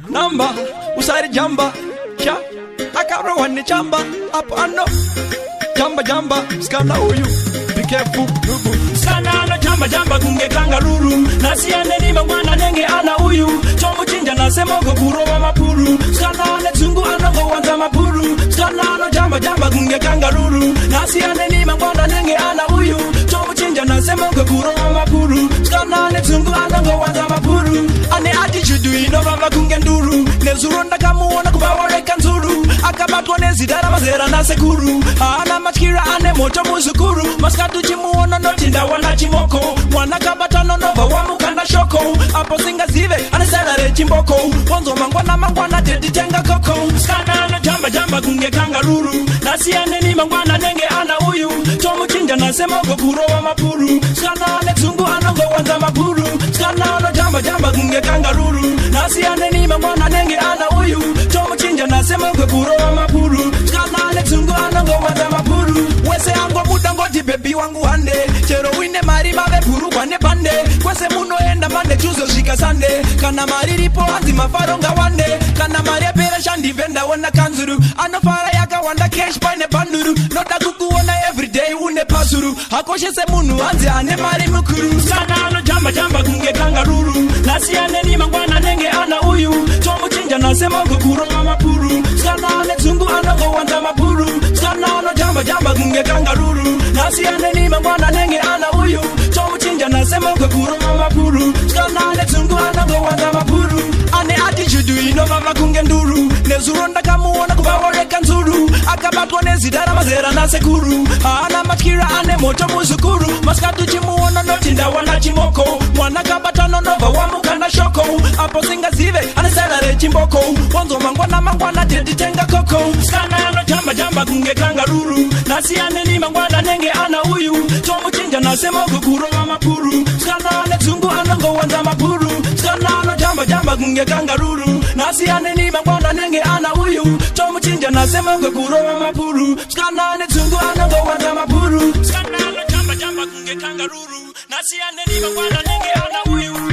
Namba usari jamba cha akabra wani chamba apano jamba skana huyu be careful skana no jamba kunge kangaruru nasiane ni mwana nenge ana huyu chomu chinja nasema goguro wa mapuru skana ne zungu anango wanza mapuru skana no jamba kunge kangaruru nasiane ni mwana nenge ana huyu chomu chinja nasema goguro wa mapuru skana ne zungu anango wanza mapuru ane attitude ino baba kunge nduru nezuronda kamuona kubawore kanzuru akabatwa nezidara mazera na sekuru ana machira ane moto muzukuru maskatu chimuona notinda wana chimoko mwana kabatano nova wamukanda shoko apo singa zive anesalare chimboko wanzo mangwana teti tenga koko skana no jamba kunge kangaruru nasiane ni mangwana nenge ana huyu chomu chinja nasema goguro wa mapuru skana ne zungu anango wanza mapuru skana no jamba kunge kangaruru nasiane ni mangwana nenge ana huyu chomu chinja nasema goguro wa mapuru skana ne zungu anango wanza mapuru wese ango mutango di baby wangu hande chero wine mari mave puru kwane pande kwese muno enda mande chuzo shika sande kana mari ripo anzi mafaronga wande kana mari apera shandi venda wana kanzuru anofara yaka wanda cash paine banduru nota kukuona everyday une pasuru hakoshe se munu anzi ane mari mukuru skana no jamba kunge kangaruru nasiane ni mangwana nenge ana huyu chomu chinja nasema goguro wa mapuru skana ne zungu anango wanda mapuru skana no jamba kunge kangaruru nasiane ni mangwana nenge ana huyu chomu chinja nasema goguro wa mapuru skana ne zungu anango wanda mapuru ane attitude ino baba kunge nduru nezuronda kamuona kubawore kanzuru akabatwa nezidara mazera na sekuru ana machira ane moto muzukuru maskatu chimuona notinda wana chimoko mwana kabatano nova wamukanda shoko apo singa zive anesalare chimboko wanzo mangwana teti tenga koko skana no jamba kunge kangaruru nasiane ni mangwana nenge ana huyu chomu chinja nasema goguro wa mapuru skana ne zungu anango wanza mapuru skana no jamba kunge kangaruru nasiane ni mangwana nenge ana huyu chomu chinja nasema goguro wa mapuru skana ne zungu anango wanza mapuru skana no jamba kunge kangaruru nasiane ni mangwana nenge ana huyu